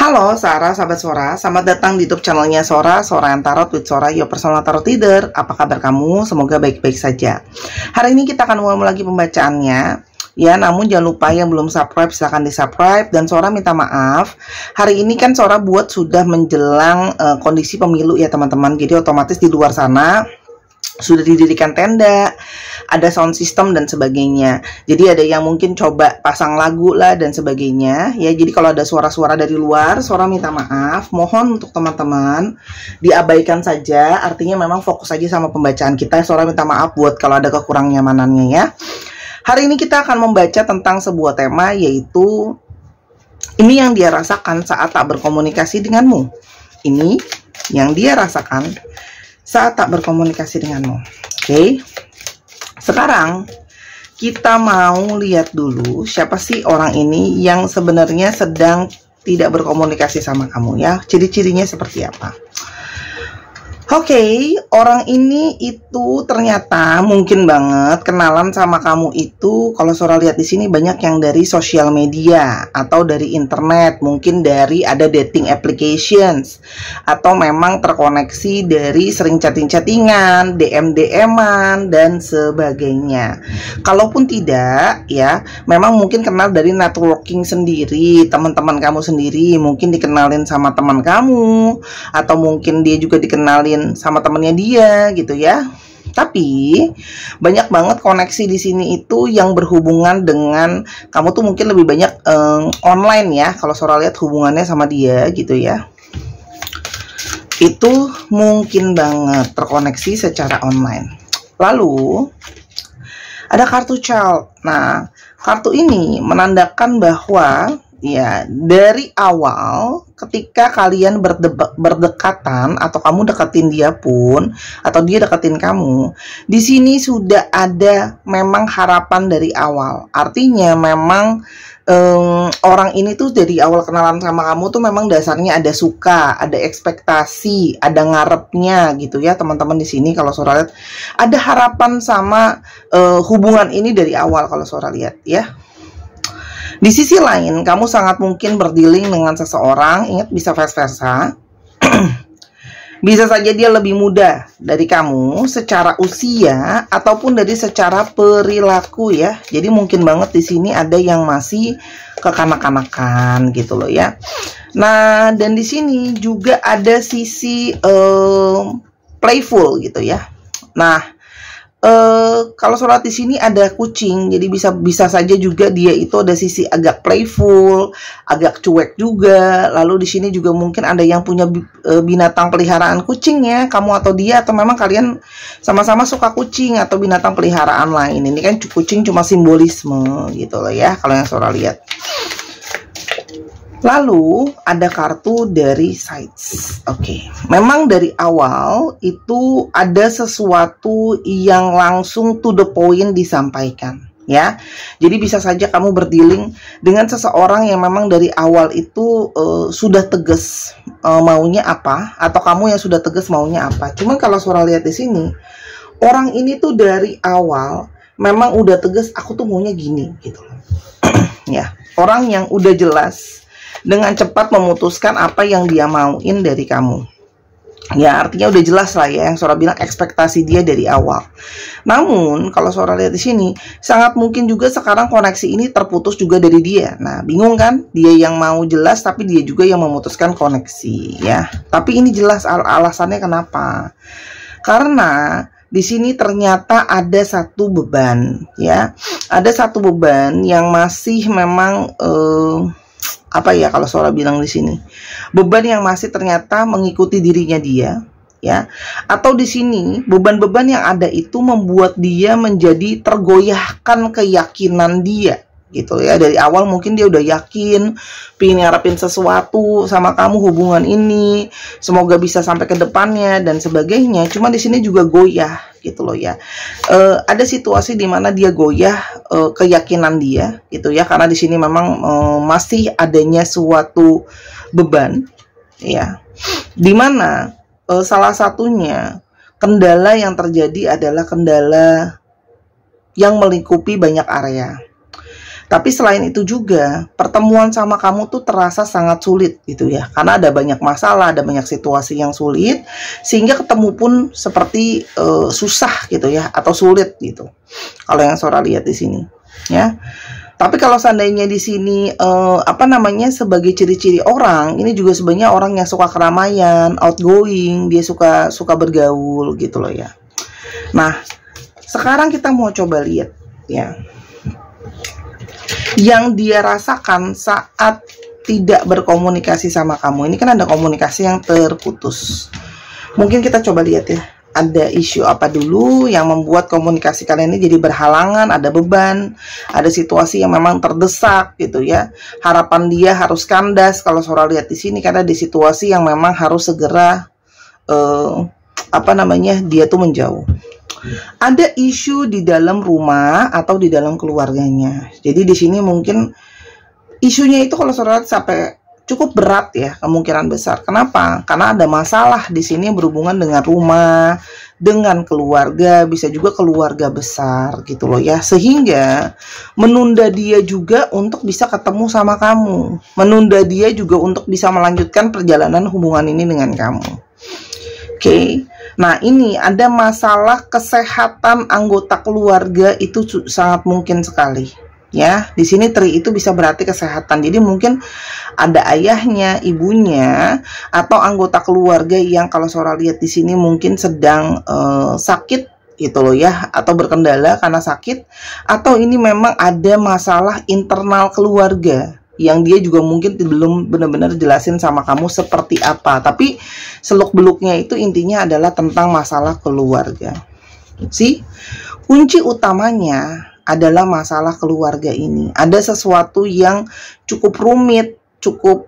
Halo Sarah, sahabat Sora, selamat datang di YouTube channelnya Sora and Tarot with Sora, your personal tarot reader. Apa kabar kamu? Semoga baik-baik saja. Hari ini kita akan mulai lagi pembacaannya. Ya, namun jangan lupa yang belum subscribe silahkan di subscribe. Dan Sora minta maaf, hari ini kan Sora buat sudah menjelang kondisi pemilu ya teman-teman. Jadi otomatis di luar sana sudah didirikan tenda, ada sound system dan sebagainya. Jadi ada yang mungkin coba pasang lagu lah dan sebagainya. Ya, jadi kalau ada suara-suara dari luar, Sora minta maaf. Mohon untuk teman-teman diabaikan saja. Artinya memang fokus aja sama pembacaan kita. Sora minta maaf buat kalau ada kekurang nyamanannya ya. Hari ini kita akan membaca tentang sebuah tema, yaitu ini yang dia rasakan saat tak berkomunikasi denganmu. Ini yang dia rasakan saat tak berkomunikasi denganmu. Oke. Sekarang kita mau lihat dulu siapa sih orang ini yang sebenarnya sedang tidak berkomunikasi sama kamu ya. Ciri-cirinya seperti apa? Oke, orang ini itu ternyata mungkin banget kenalan sama kamu itu, kalau Sora lihat di sini banyak yang dari sosial media atau dari internet, mungkin dari ada dating applications atau memang terkoneksi dari sering chatting-chattingan, DM-DM-an dan sebagainya. Kalaupun tidak ya, memang mungkin kenal dari networking sendiri, teman-teman kamu sendiri, mungkin dikenalin sama teman kamu atau mungkin dia juga dikenalin sama temennya dia gitu ya. Tapi banyak banget koneksi di sini itu yang berhubungan dengan kamu tuh mungkin lebih banyak online ya. Kalau Sora lihat hubungannya sama dia gitu ya. Itu mungkin banget terkoneksi secara online. Lalu ada kartu child. Nah, kartu ini menandakan bahwa ya, dari awal ketika kalian berdekatan atau kamu deketin dia pun atau dia deketin kamu, di sini sudah ada memang harapan dari awal. Artinya memang orang ini tuh dari awal kenalan sama kamu tuh memang dasarnya ada suka, ada ekspektasi, ada ngarepnya gitu ya teman-teman. Di sini kalau Sora lihat ada harapan sama hubungan ini dari awal kalau Sora lihat ya. Di sisi lain, kamu sangat mungkin berdealing dengan seseorang, ingat bisa vice versa. Bisa saja dia lebih muda dari kamu secara usia ataupun dari secara perilaku ya. Jadi mungkin banget di sini ada yang masih kekanak-kanakan gitu loh ya. Nah, dan di sini juga ada sisi playful gitu ya. Nah, kalau Sora di sini ada kucing, jadi bisa saja juga dia itu ada sisi agak playful, agak cuek juga. Lalu di sini juga mungkin ada yang punya binatang peliharaan kucing ya, kamu atau dia, atau memang kalian sama-sama suka kucing atau binatang peliharaan lain. Ini kan kucing cuma simbolisme gitu loh ya, kalau yang Sora lihat. Lalu ada kartu dari sides. Oke. Memang dari awal itu ada sesuatu yang langsung to the point disampaikan ya. Jadi bisa saja kamu berdealing dengan seseorang yang memang dari awal itu sudah tegas maunya apa, atau kamu yang sudah tegas maunya apa. Cuman kalau Sora lihat di sini, orang ini tuh dari awal memang udah tegas, aku tuh maunya gini gitu. Ya, orang yang udah jelas dengan cepat memutuskan apa yang dia mauin dari kamu. Ya, artinya udah jelas lah ya, yang Sora bilang ekspektasi dia dari awal. Namun, kalau Sora lihat di sini, sangat mungkin juga sekarang koneksi ini terputus juga dari dia. Nah, bingung kan? Dia yang mau jelas, tapi dia juga yang memutuskan koneksi ya. Tapi ini jelas alasannya kenapa. Karena di sini ternyata ada satu beban ya. Ada satu beban yang masih memang apa ya kalau Sora bilang di sini, beban yang masih ternyata mengikuti dirinya dia ya, atau di sini beban-beban yang ada itu membuat dia menjadi tergoyahkan keyakinan dia gitu ya. Dari awal mungkin dia udah yakin pengen ngarepin sesuatu sama kamu, hubungan ini semoga bisa sampai ke depannya dan sebagainya. Cuma di sini juga goyah gitu loh ya. Ada situasi di mana dia goyah keyakinan dia gitu ya, karena di sini memang masih adanya suatu beban ya, dimana salah satunya kendala yang terjadi adalah kendala yang melingkupi banyak area. Tapi selain itu juga, pertemuan sama kamu tuh terasa sangat sulit gitu ya. Karena ada banyak masalah, ada banyak situasi yang sulit, sehingga ketemu pun seperti susah gitu ya, atau sulit gitu. Kalau yang Sora lihat di sini, ya. Tapi kalau seandainya di sini sebagai ciri-ciri orang, ini juga sebenarnya orang yang suka keramaian, outgoing, dia suka bergaul gitu loh ya. Nah, sekarang kita mau coba lihat ya, yang dia rasakan saat tidak berkomunikasi sama kamu. Ini kan ada komunikasi yang terputus. Mungkin kita coba lihat ya, ada isu apa dulu yang membuat komunikasi kalian ini jadi berhalangan, ada beban, ada situasi yang memang terdesak gitu ya. Harapan dia harus kandas kalau Sora lihat di sini, karena di situasi yang memang harus segera dia tuh menjauh. Ada isu di dalam rumah atau di dalam keluarganya. Jadi di sini mungkin isunya itu kalau Sora sampai cukup berat ya, kemungkinan besar. Kenapa? Karena ada masalah di sini berhubungan dengan rumah, dengan keluarga, bisa juga keluarga besar gitu loh ya. Sehingga menunda dia juga untuk bisa ketemu sama kamu. Menunda dia juga untuk bisa melanjutkan perjalanan hubungan ini dengan kamu. Oke. Nah, ini ada masalah kesehatan anggota keluarga, itu sangat mungkin sekali. Ya, di sini tri itu bisa berarti kesehatan. Jadi mungkin ada ayahnya, ibunya, atau anggota keluarga yang kalau Sora lihat di sini mungkin sedang sakit gitu loh ya, atau berkendala karena sakit, atau ini memang ada masalah internal keluarga yang dia juga mungkin belum benar-benar jelasin sama kamu seperti apa. Tapi seluk-beluknya itu intinya adalah tentang masalah keluarga. Kunci utamanya adalah masalah keluarga ini. Ada sesuatu yang cukup rumit, cukup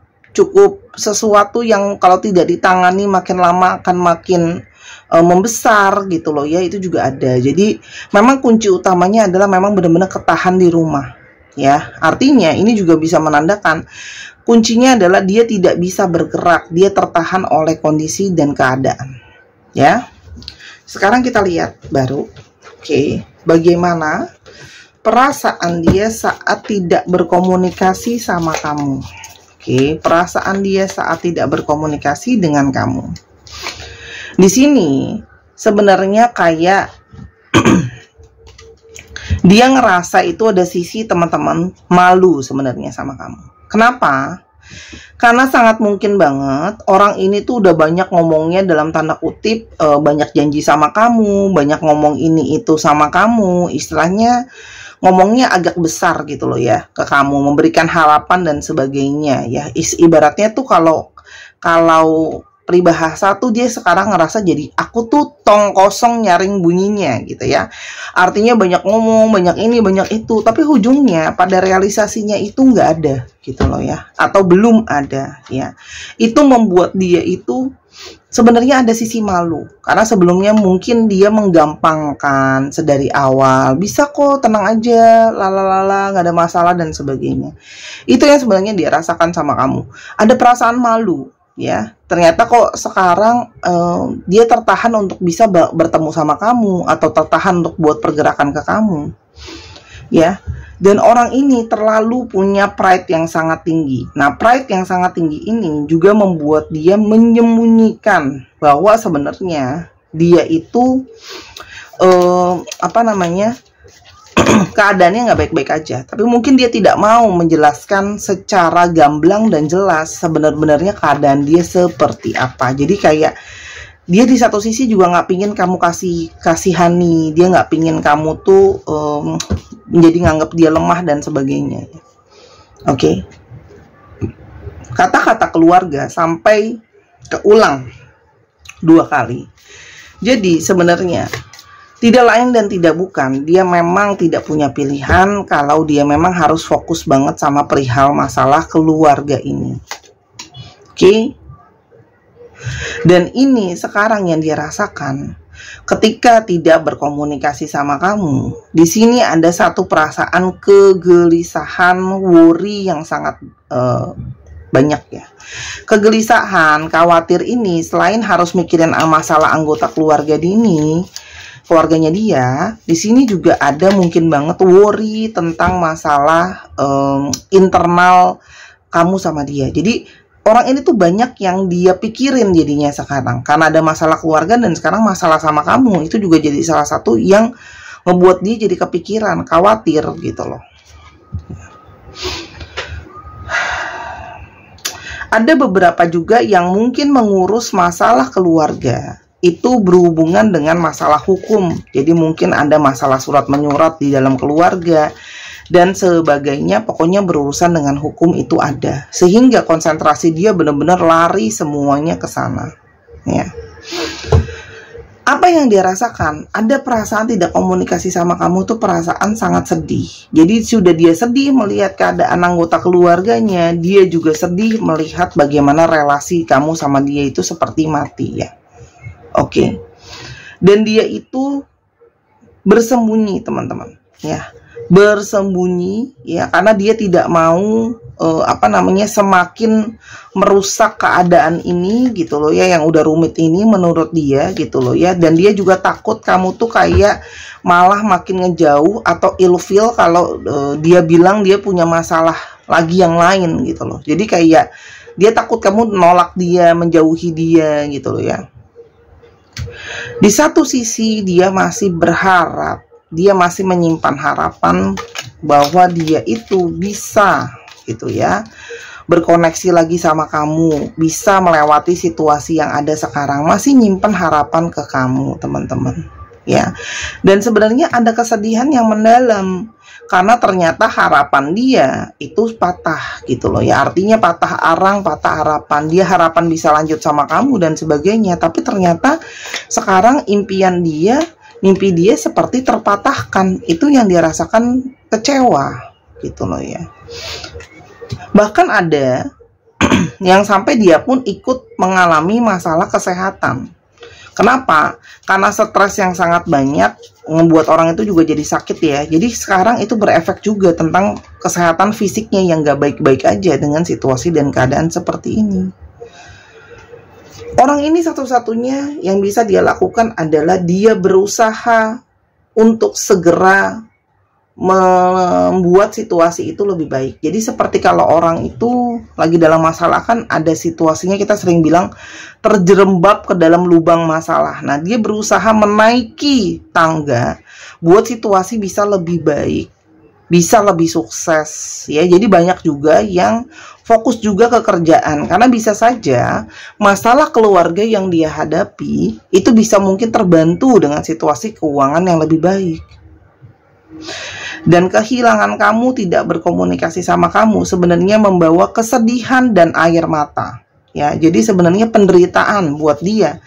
sesuatu yang kalau tidak ditangani makin lama akan makin membesar gitu loh ya. Itu juga ada. Jadi memang kunci utamanya adalah memang benar-benar ketahan di rumah. Ya, artinya ini juga bisa menandakan kuncinya adalah dia tidak bisa bergerak, dia tertahan oleh kondisi dan keadaan. Ya, sekarang kita lihat baru, bagaimana perasaan dia saat tidak berkomunikasi sama kamu. Perasaan dia saat tidak berkomunikasi dengan kamu. Di sini sebenarnya kayak dia ngerasa itu ada sisi teman-teman malu sebenarnya sama kamu. Kenapa? Karena sangat mungkin banget orang ini tuh udah banyak ngomongnya dalam tanda kutip, banyak janji sama kamu, banyak ngomong ini itu sama kamu, istilahnya ngomongnya agak besar gitu loh ya ke kamu, memberikan harapan dan sebagainya ya. Ibaratnya tuh kalau peribahasa tuh dia sekarang ngerasa jadi aku tuh tong kosong nyaring bunyinya gitu ya. Artinya banyak ngomong, banyak ini, banyak itu, tapi ujungnya pada realisasinya itu nggak ada gitu loh ya, atau belum ada ya. Itu membuat dia itu sebenarnya ada sisi malu, karena sebelumnya mungkin dia menggampangkan sedari awal, bisa kok, tenang aja, lalalala, nggak ada masalah dan sebagainya. Itu yang sebenarnya dia rasakan sama kamu. Ada perasaan malu. Ya, ternyata kok sekarang dia tertahan untuk bisa bertemu sama kamu, atau tertahan untuk buat pergerakan ke kamu. Ya, dan orang ini terlalu punya pride yang sangat tinggi. Nah, pride yang sangat tinggi ini juga membuat dia menyembunyikan bahwa sebenarnya dia itu keadaannya nggak baik-baik aja, tapi mungkin dia tidak mau menjelaskan secara gamblang dan jelas sebenarnya keadaan dia seperti apa. Jadi kayak dia di satu sisi juga nggak pingin kamu kasihani, dia nggak pingin kamu tuh menjadi nganggap dia lemah dan sebagainya. Kata-kata keluarga sampai keulang 2 kali. Jadi sebenarnya tidak lain dan tidak bukan, dia memang tidak punya pilihan kalau dia memang harus fokus banget sama perihal masalah keluarga ini. Dan ini sekarang yang dia rasakan ketika tidak berkomunikasi sama kamu. Di sini ada satu perasaan kegelisahan, worry yang sangat banyak ya. Kegelisahan, khawatir ini selain harus mikirin masalah anggota keluarga ini, keluarganya dia, di sini juga ada mungkin banget worry tentang masalah internal kamu sama dia. Jadi orang ini tuh banyak yang dia pikirin jadinya sekarang, karena ada masalah keluarga dan sekarang masalah sama kamu. Itu juga jadi salah satu yang membuat dia jadi kepikiran, khawatir gitu loh. Ada beberapa juga yang mungkin mengurus masalah keluarga itu berhubungan dengan masalah hukum. Jadi mungkin ada masalah surat menyurat di dalam keluarga dan sebagainya, pokoknya berurusan dengan hukum itu ada. Sehingga konsentrasi dia benar-benar lari semuanya ke sana. Ya. Apa yang dia rasakan? Ada perasaan tidak komunikasi sama kamu tuh perasaan sangat sedih. Jadi sudah dia sedih melihat keadaan anggota keluarganya, dia juga sedih melihat bagaimana relasi kamu sama dia itu seperti mati ya. Oke. Dan dia itu bersembunyi, teman-teman, ya. Bersembunyi ya, karena dia tidak mau semakin merusak keadaan ini gitu loh ya, yang udah rumit ini menurut dia gitu loh ya. Dan dia juga takut kamu tuh kayak malah makin ngejauh atau ilfeel kalau dia bilang dia punya masalah lagi yang lain gitu loh. Jadi kayak dia takut kamu nolak dia, menjauhi dia gitu loh ya. Di satu sisi dia masih berharap, dia masih menyimpan harapan bahwa dia itu bisa gitu ya, berkoneksi lagi sama kamu, bisa melewati situasi yang ada sekarang, masih nyimpan harapan ke kamu, teman-teman ya. Dan sebenarnya ada kesedihan yang mendalam karena ternyata harapan dia itu patah gitu loh ya. Artinya patah arang, patah harapan. Dia harapan bisa lanjut sama kamu dan sebagainya, tapi ternyata sekarang mimpi dia seperti terpatahkan. Itu yang dia rasakan, kecewa gitu loh ya. Bahkan ada yang sampai dia pun ikut mengalami masalah kesehatan. Kenapa? Karena stres yang sangat banyak membuat orang itu juga jadi sakit ya. Jadi sekarang itu berefek juga tentang kesehatan fisiknya yang gak baik-baik aja dengan situasi dan keadaan seperti ini. Orang ini satu-satunya yang bisa dia lakukan adalah dia berusaha untuk segera membuat situasi itu lebih baik. Jadi seperti kalau orang itu lagi dalam masalah, kan ada situasinya kita sering bilang terjerembab ke dalam lubang masalah. Nah, dia berusaha menaiki tangga buat situasi bisa lebih baik, bisa lebih sukses ya. Jadi banyak juga yang fokus juga ke kerjaan, karena bisa saja masalah keluarga yang dia hadapi itu bisa mungkin terbantu dengan situasi keuangan yang lebih baik. Dan kehilangan kamu tidak berkomunikasi sama kamu sebenarnya membawa kesedihan dan air mata ya. Jadi sebenarnya penderitaan buat dia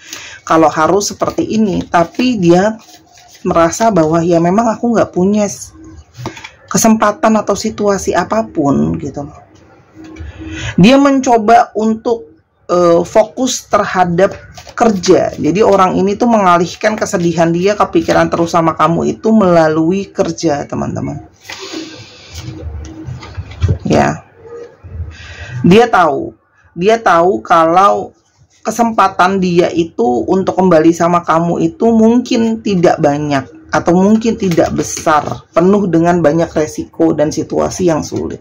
kalau harus seperti ini, tapi dia merasa bahwa ya memang aku nggak punya kesempatan atau situasi apapun gitu. Dia mencoba untuk fokus terhadap kerja. Jadi orang ini tuh mengalihkan kesedihan dia, kepikiran terus sama kamu itu melalui kerja, teman-teman. Ya. Dia tahu kalau kesempatan dia itu untuk kembali sama kamu itu mungkin tidak banyak atau mungkin tidak besar, penuh dengan banyak resiko dan situasi yang sulit.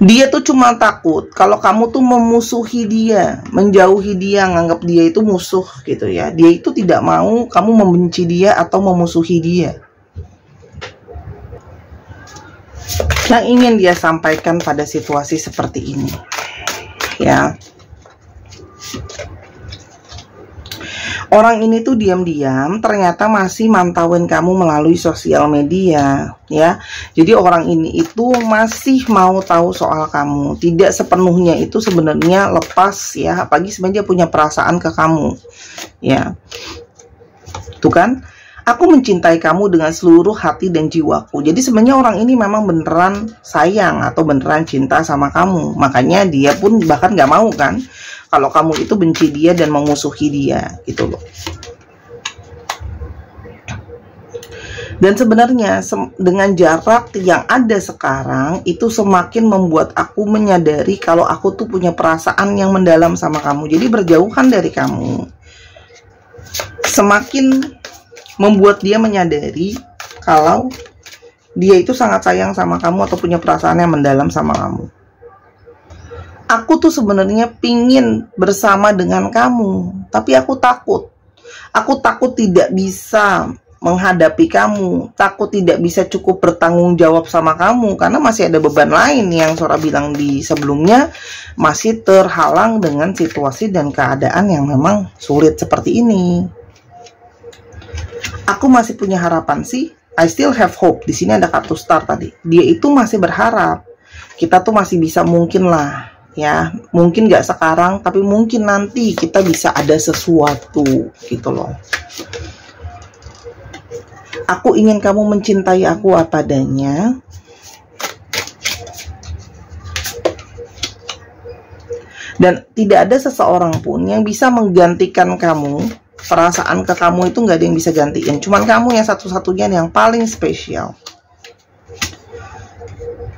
Dia tuh cuma takut kalau kamu tuh memusuhi dia, menjauhi dia, nganggap dia itu musuh gitu ya. Dia itu tidak mau kamu membenci dia atau memusuhi dia. Yang ingin dia sampaikan pada situasi seperti ini ya. Orang ini tuh diam-diam ternyata masih mantauin kamu melalui sosial media ya. Jadi orang ini itu masih mau tahu soal kamu. Tidak sepenuhnya itu sebenarnya lepas ya, apalagi sebenarnya punya perasaan ke kamu ya. Tuh kan, aku mencintai kamu dengan seluruh hati dan jiwaku. Jadi sebenarnya orang ini memang beneran sayang atau beneran cinta sama kamu. Makanya dia pun bahkan gak mau kan kalau kamu itu benci dia dan memusuhi dia gitu loh. Dan sebenarnya dengan jarak yang ada sekarang itu semakin membuat aku menyadari kalau aku tuh punya perasaan yang mendalam sama kamu. Jadi berjauhan dari kamu semakin membuat dia menyadari kalau dia itu sangat sayang sama kamu atau punya perasaan yang mendalam sama kamu. Aku tuh sebenarnya pingin bersama dengan kamu, tapi aku takut. Aku takut tidak bisa menghadapi kamu, takut tidak bisa cukup bertanggung jawab sama kamu, karena masih ada beban lain yang Sora bilang di sebelumnya, masih terhalang dengan situasi dan keadaan yang memang sulit seperti ini. Aku masih punya harapan sih. I still have hope. Di sini ada kartu star tadi. Dia itu masih berharap. Kita tuh masih bisa, mungkin lah, ya. Mungkin gak sekarang, tapi mungkin nanti kita bisa ada sesuatu gitu loh. Aku ingin kamu mencintai aku apa adanya. Dan tidak ada seseorang pun yang bisa menggantikan kamu. Perasaan ke kamu itu nggak ada yang bisa gantiin. Cuman kamu yang satu-satunya yang paling spesial.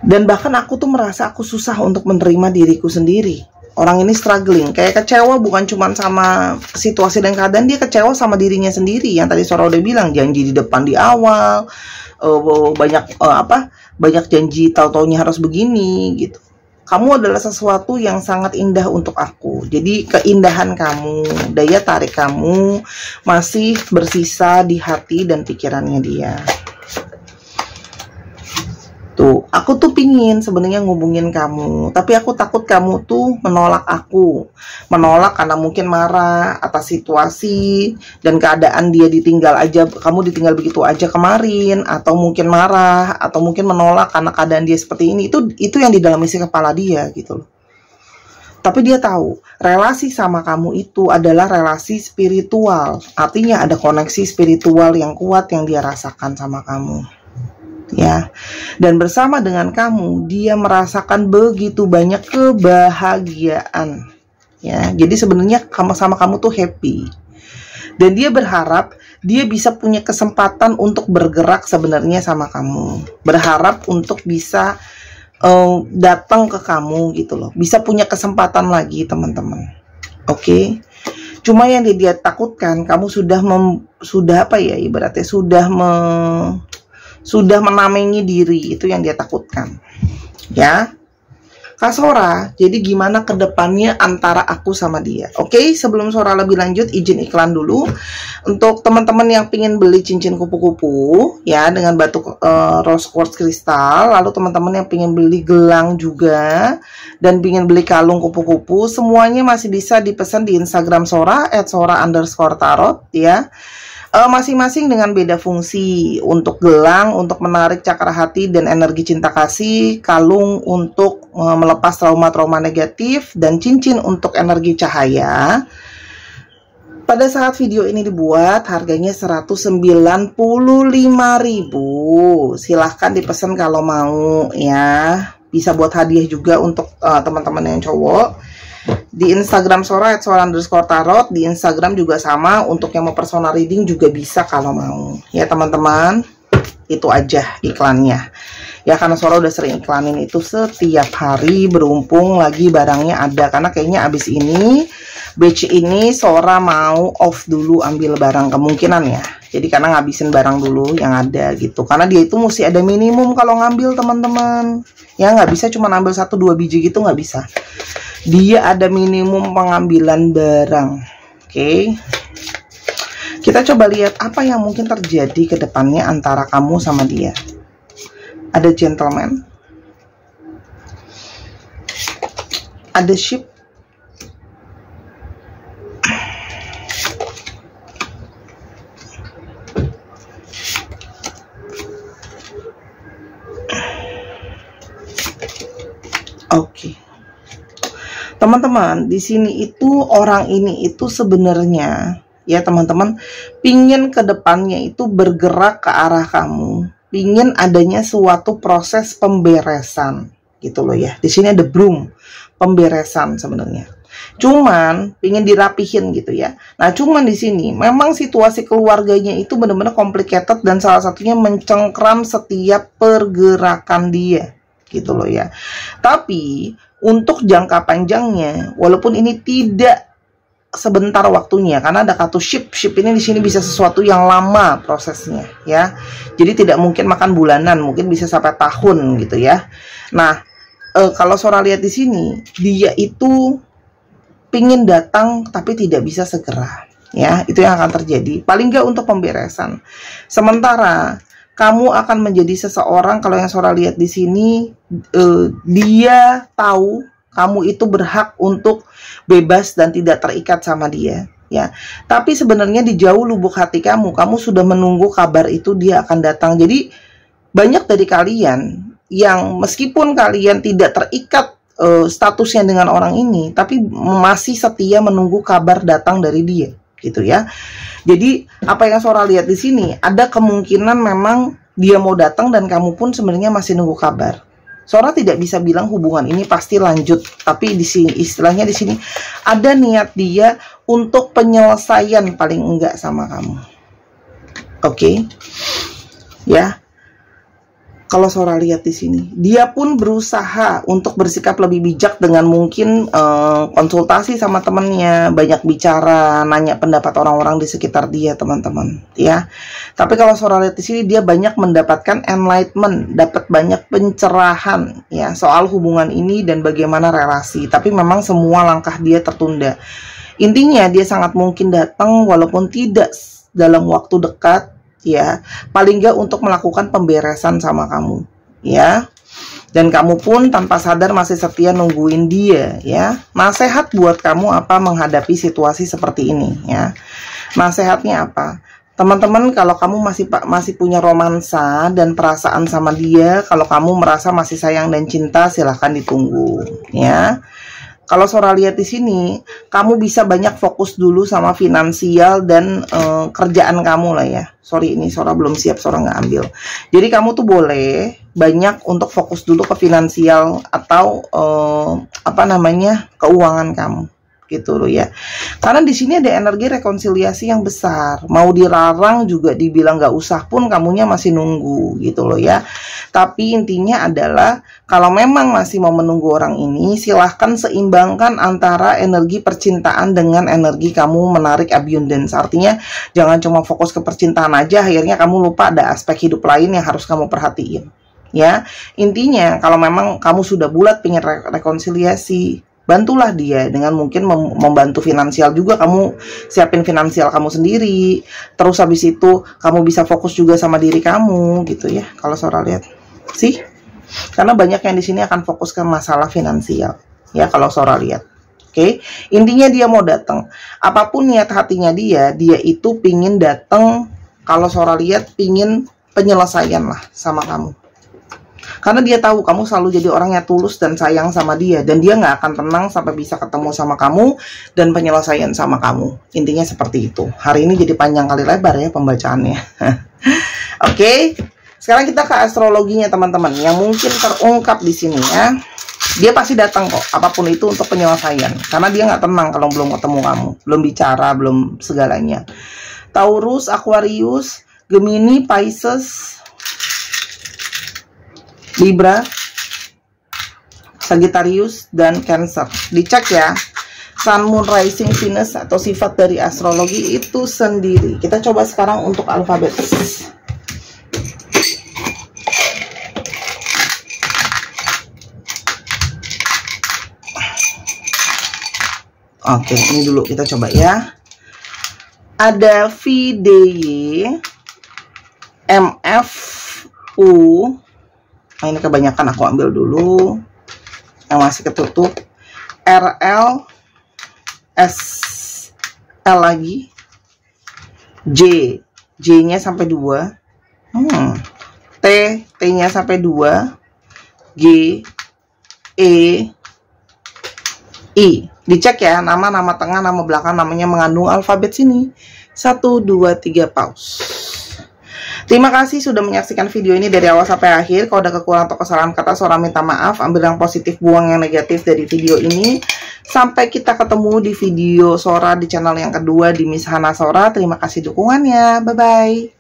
Dan bahkan aku tuh merasa aku susah untuk menerima diriku sendiri. Orang ini struggling, kayak kecewa bukan cuma sama situasi dan keadaan, dia kecewa sama dirinya sendiri. Yang tadi Sora udah bilang, janji di depan di awal, banyak janji, tahu-taunya harus begini gitu. Kamu adalah sesuatu yang sangat indah untuk aku. Jadi keindahan kamu, daya tarik kamu masih bersisa di hati dan pikirannya dia. Tuh, aku tuh pingin sebenarnya ngubungin kamu, tapi aku takut kamu tuh menolak aku. Menolak karena mungkin marah atas situasi dan keadaan dia ditinggal aja, kamu ditinggal begitu aja kemarin, atau mungkin marah, atau mungkin menolak karena keadaan dia seperti ini. Itu yang di dalam isi kepala dia gitu loh. Tapi dia tahu, relasi sama kamu itu adalah relasi spiritual. Artinya ada koneksi spiritual yang kuat yang dia rasakan sama kamu. Ya, dan bersama dengan kamu dia merasakan begitu banyak kebahagiaan. Ya, jadi sebenarnya sama kamu tuh happy. Dan dia berharap dia bisa punya kesempatan untuk bergerak sebenarnya sama kamu. Berharap untuk bisa datang ke kamu gitu loh. Bisa punya kesempatan lagi, teman-teman. Oke. Cuma yang dia takutkan, kamu sudah menamengi diri, itu yang dia takutkan. Ya, Kak Sora, jadi gimana kedepannya antara aku sama dia? Oke, sebelum Sora lebih lanjut, izin iklan dulu. Untuk teman-teman yang pingin beli cincin kupu-kupu, ya, dengan batu rose quartz kristal, lalu teman-teman yang pingin beli gelang juga, dan pingin beli kalung kupu-kupu, semuanya masih bisa dipesan di Instagram Sora, @sora_tarot, ya. Masing-masing dengan beda fungsi. Untuk gelang untuk menarik cakra hati dan energi cinta kasih, kalung untuk melepas trauma-trauma negatif, dan cincin untuk energi cahaya. Pada saat video ini dibuat harganya 195.000. Silahkan dipesan kalau mau ya. Bisa buat hadiah juga untuk teman-teman yang cowok. Di Instagram Sora @sora_tarot, di Instagram juga sama. Untuk yang mau personal reading juga bisa kalau mau. Ya teman-teman, itu aja iklannya. Ya karena Sora udah sering iklanin itu setiap hari, berhubung lagi barangnya ada. Karena kayaknya abis ini, batch ini Sora mau off dulu ambil barang kemungkinan ya. Jadi karena ngabisin barang dulu yang ada gitu. Karena dia itu mesti ada minimum kalau ngambil teman-teman. Ya nggak bisa cuma ambil 1-2 biji gitu, nggak bisa. Dia ada minimum pengambilan barang. Oke. Kita coba lihat apa yang mungkin terjadi ke depannya antara kamu sama dia. Ada gentleman. Ada ship. Oke. Teman-teman, di sini itu orang ini itu sebenarnya ya teman-teman pingin ke depannya itu bergerak ke arah kamu, pingin adanya suatu proses pemberesan gitu loh ya. Di sini ada broom, pemberesan sebenarnya. Cuman pingin dirapihin gitu ya. Nah, cuman di sini memang situasi keluarganya itu benar-benar complicated dan salah satunya mencengkram setiap pergerakan dia gitu loh ya. Tapi untuk jangka panjangnya, walaupun ini tidak sebentar waktunya, karena ada kata ship ini di sini bisa sesuatu yang lama prosesnya ya. Jadi tidak mungkin makan bulanan, mungkin bisa sampai tahun gitu ya. Nah, kalau Sora lihat di sini, dia itu pingin datang tapi tidak bisa segera ya. Itu yang akan terjadi, paling nggak untuk pemberesan. Sementara kamu akan menjadi seseorang, kalau yang Sora lihat di sini, dia tahu kamu itu berhak untuk bebas dan tidak terikat sama dia ya. Tapi sebenarnya di jauh lubuk hati kamu sudah menunggu kabar itu dia akan datang. Jadi banyak dari kalian yang meskipun kalian tidak terikat statusnya dengan orang ini, tapi masih setia menunggu kabar datang dari dia gitu ya. Jadi apa yang Sora lihat di sini, ada kemungkinan memang dia mau datang dan kamu pun sebenarnya masih nunggu kabar. Sora tidak bisa bilang hubungan ini pasti lanjut, tapi di sini istilahnya di sini ada niat dia untuk penyelesaian paling enggak sama kamu. Oke. Ya. Kalau Sora lihat di sini, dia pun berusaha untuk bersikap lebih bijak dengan mungkin konsultasi sama temennya, banyak bicara, nanya pendapat orang-orang di sekitar dia, teman-teman, ya. Tapi kalau Sora lihat di sini, dia banyak mendapatkan enlightenment, dapat banyak pencerahan, ya, soal hubungan ini dan bagaimana relasi. Tapi memang semua langkah dia tertunda. Intinya dia sangat mungkin datang, walaupun tidak dalam waktu dekat. Ya, paling nggak untuk melakukan pemberesan sama kamu, ya. Dan kamu pun tanpa sadar masih setia nungguin dia, ya. Nasihat buat kamu apa menghadapi situasi seperti ini, ya. Nasihatnya apa? Teman-teman, kalau kamu masih punya romansa dan perasaan sama dia, kalau kamu merasa masih sayang dan cinta, silahkan ditunggu, ya. Kalau Sora lihat di sini, kamu bisa banyak fokus dulu sama finansial dan kerjaan kamu lah ya. Sorry, ini Sora belum siap, Sora nggak ambil. Jadi kamu tuh boleh banyak untuk fokus dulu ke finansial atau keuangan kamu, gitu loh ya. Karena di sini ada energi rekonsiliasi yang besar. Mau dilarang juga dibilang nggak usah pun kamunya masih nunggu, gitu loh ya. Tapi intinya adalah kalau memang masih mau menunggu orang ini, silahkan seimbangkan antara energi percintaan dengan energi kamu menarik abundance. Artinya jangan cuma fokus ke percintaan aja, akhirnya kamu lupa ada aspek hidup lain yang harus kamu perhatiin. Ya, intinya kalau memang kamu sudah bulat pengen rekonsiliasi, bantulah dia dengan mungkin membantu finansial juga, kamu siapin finansial kamu sendiri. Terus habis itu kamu bisa fokus juga sama diri kamu gitu ya. Kalau Sora lihat sih, karena banyak yang di sini akan fokus ke masalah finansial ya kalau Sora lihat. Oke, intinya dia mau datang. Apapun niat hatinya dia itu pingin datang. Kalau Sora lihat pingin penyelesaian lah sama kamu. Karena dia tahu kamu selalu jadi orang yang tulus dan sayang sama dia. Dan dia nggak akan tenang sampai bisa ketemu sama kamu dan penyelesaian sama kamu. Intinya seperti itu. Hari ini jadi panjang kali lebar ya pembacaannya. Oke, sekarang kita ke astrologinya teman-teman. Yang mungkin terungkap di sini ya. Dia pasti datang kok, apapun itu untuk penyelesaian. Karena dia nggak tenang kalau belum ketemu kamu. Belum bicara, belum segalanya. Taurus, Aquarius, Gemini, Pisces, Libra, Sagittarius, dan Cancer. Dicek ya, Sun, Moon, Rising, Venus atau sifat dari astrologi itu sendiri. Kita coba sekarang untuk alfabet. Oke, ini dulu kita coba ya. Ada V, D, Y, M, F, U. Nah, ini kebanyakan, aku ambil dulu yang masih ketutup. R, L, S, L lagi, J, J-nya sampai 2, T, T-nya sampai 2, G, E, I. Dicek ya, nama tengah, nama belakang, namanya mengandung alfabet sini. 1, 2, 3, pause. Terima kasih sudah menyaksikan video ini dari awal sampai akhir. Kalau ada kekurangan atau kesalahan kata, Sora minta maaf. Ambil yang positif, buang yang negatif dari video ini. Sampai kita ketemu di video Sora di channel yang kedua di Miss Hana Sora. Terima kasih dukungannya. Bye-bye.